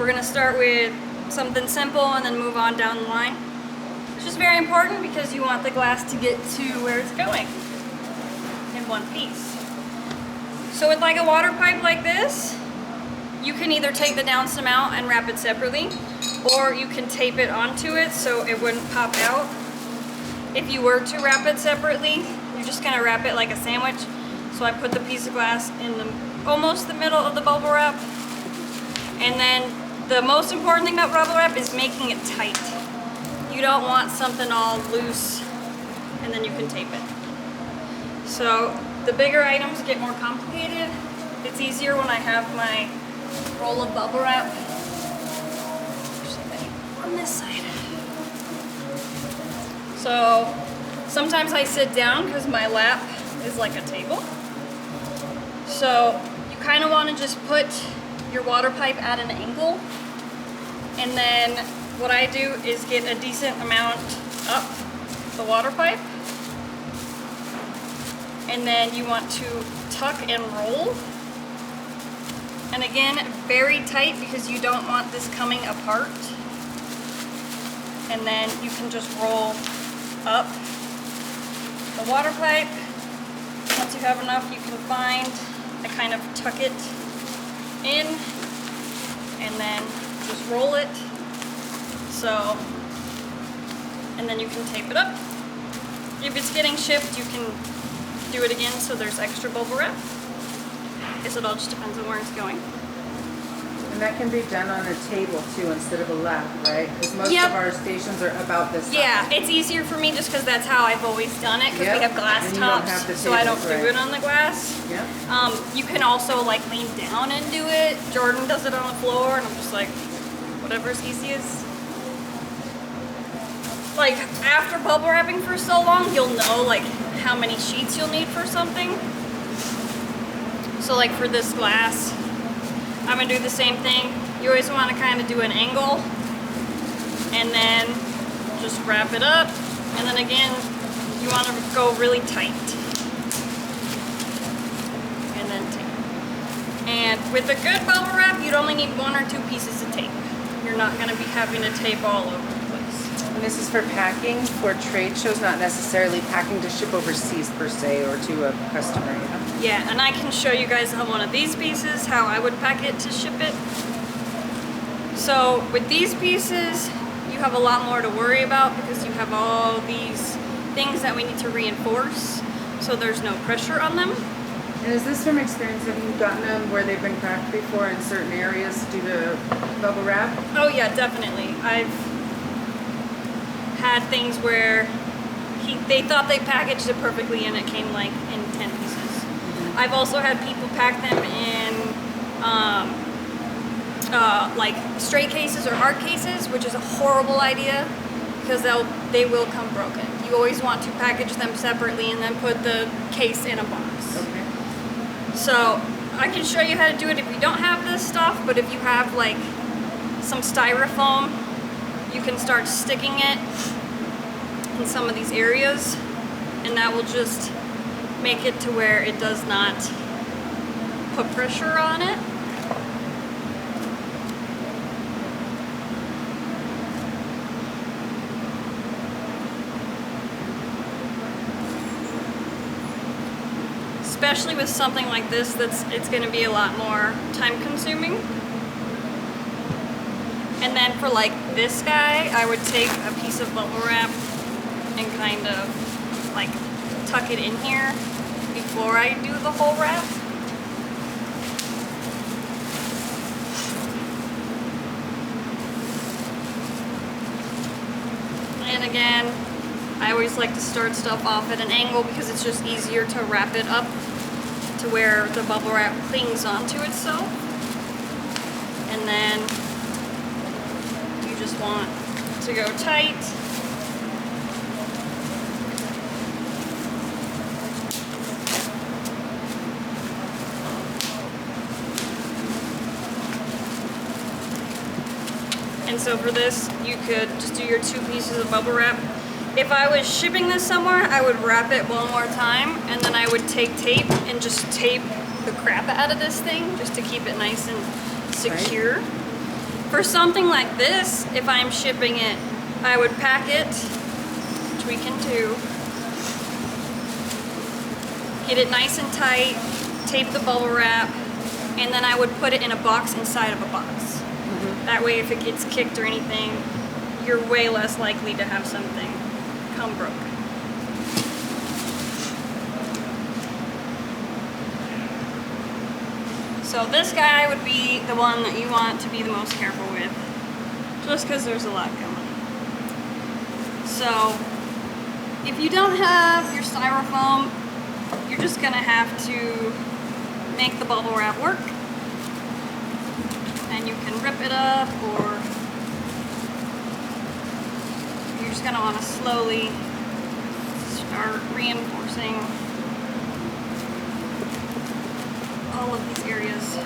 We're gonna start with something simple and then move on down the line. It's just very important because you want the glass to get to where it's going in one piece. So with like a water pipe like this, you can either take the downstem out and wrap it separately, or you can tape it onto it so it wouldn't pop out. If you were to wrap it separately, you're just gonna wrap it like a sandwich. So I put the piece of glass in almost the middle of the bubble wrap. And then the most important thing about bubble wrap is making it tight. You don't want something all loose and then you can tape it. So the bigger items get more complicated. It's easier when I have my roll of bubble wrap on this side. So sometimes I sit down because my lap is like a table. So you kind of want to just put your water pipe at an angle, and then what I do is get a decent amount up the water pipe, and then you want to tuck and roll, and again very tight because you don't want this coming apart, and then you can just roll up the water pipe. Once you have enough, you can find, I kind of tuck it in and then just roll it. So, and then you can tape it up. If it's getting shipped, you can do it again so there's extra bubble wrap. I guess it all just depends on where it's going. And that can be done on a table too instead of a lap, right? Because most of our stations are about this size. Yeah, it's easier for me just because that's how I've always done it, because we have glass tops, so I don't do it on the glass. Yep. You can also like lean down and do it. Jordan does it on the floor, and I'm just like, whatever's easiest. Like after bubble wrapping for so long, you'll know like how many sheets you'll need for something. So like for this glass, I'm gonna do the same thing. You always want to kind of do an angle and then just wrap it up, and then again you want to go really tight and then tape. And with a good bubble wrap, you'd only need 1 or 2 pieces of tape. You're not going to be having to tape all over the place. And this is for packing for trade shows, not necessarily packing to ship overseas per se or to a customer, you know? Yeah, and I can show you guys on one of these pieces how I would pack it to ship it. So with these pieces, you have a lot more to worry about because you have all these things that we need to reinforce, so there's no pressure on them. And is this from experience? Have you gotten them where they've been cracked before in certain areas due to bubble wrap? Oh yeah, definitely. I've had things where they thought they packaged it perfectly and it came like in 10 pieces. I've also had people pack them in like straight cases or hard cases, which is a horrible idea because they will come broken. You always want to package them separately and then put the case in a box. Okay. So I can show you how to do it if you don't have this stuff, but if you have like some styrofoam, you can start sticking it in some of these areas, and that will just make it to where it does not put pressure on it. Especially with something like this, it's going to be a lot more time consuming. And then for like this guy, I would take a piece of bubble wrap and kind of like tuck it in here before I do the whole wrap. And again, I always like to start stuff off at an angle because it's just easier to wrap it up to where the bubble wrap clings onto itself. And then you just want to go tight. And so for this, you could just do your 2 pieces of bubble wrap. If I was shipping this somewhere, I would wrap it one more time, and then I would take tape and just tape the crap out of this thing just to keep it nice and secure. For something like this, if I'm shipping it, I would pack it, which we can do. Get it nice and tight, tape the bubble wrap, and then I would put it in a box inside of a box. That way if it gets kicked or anything, you're way less likely to have something come broken. So this guy would be the one that you want to be the most careful with, just because there's a lot going on. So if you don't have your styrofoam, you're just gonna have to make the bubble wrap work. And you can rip it up, or you're just gonna wanna slowly start reinforcing all of these areas.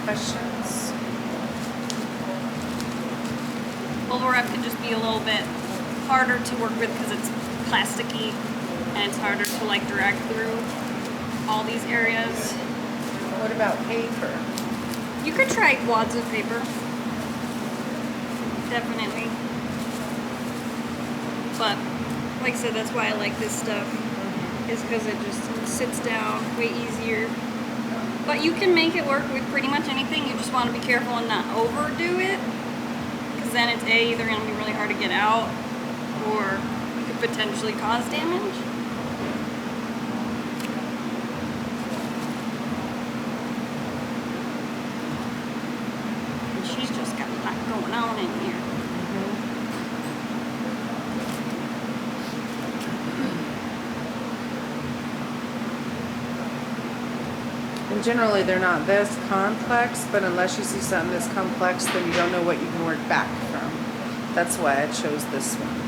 Questions? Bubble wrap can just be a little bit harder to work with because it's plasticky and it's harder to like drag through all these areas. What about paper? You could try wads of paper. Definitely. But like I said, that's why I like this stuff, is because it just sits down way easier. But you can make it work with pretty much anything. You just want to be careful and not overdo it, because then it's either going to be really hard to get out, or you could potentially cause damage. And she's just got a lot going on in here. And generally they're not this complex, but unless you see something this complex, then you don't know what you can work back from. That's why I chose this one.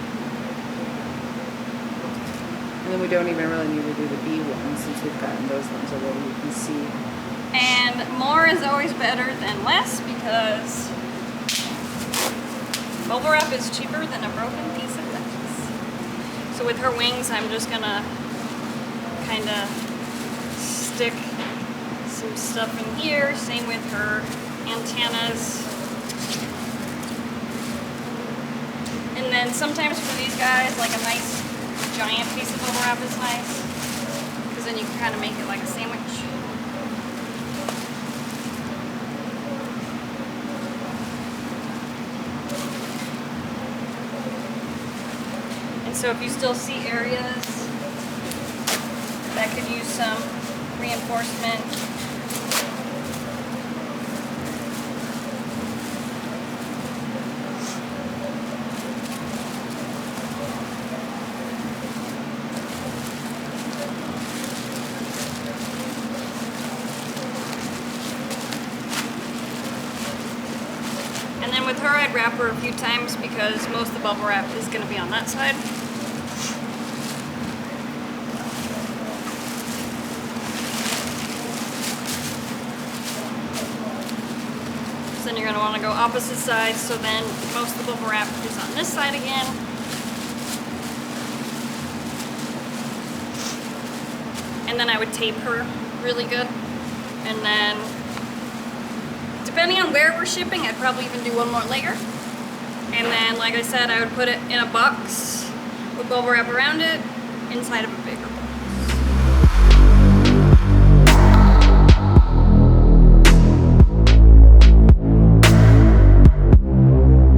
And then we don't even really need to do the B ones, since we've gotten those ones already, you can see. And more is always better than less, because bubble wrap is cheaper than a broken piece of glass. So with her wings, I'm just gonna kind of stick some stuff in here. Same with her antennas. And then sometimes for these guys, like a nice giant piece of bubble wrap is nice, because then you can kind of make it like a sandwich. And so if you still see areas that could use some reinforcement, and then with her I'd wrap her a few times, because most of the bubble wrap is going to be on that side. Then you're going to want to go opposite sides, so then most of the bubble wrap is on this side again. And then I would tape her really good. And then, depending on where we're shipping, I'd probably even do one more layer. And then, like I said, I would put it in a box with bubble wrap around it inside of a bigger box.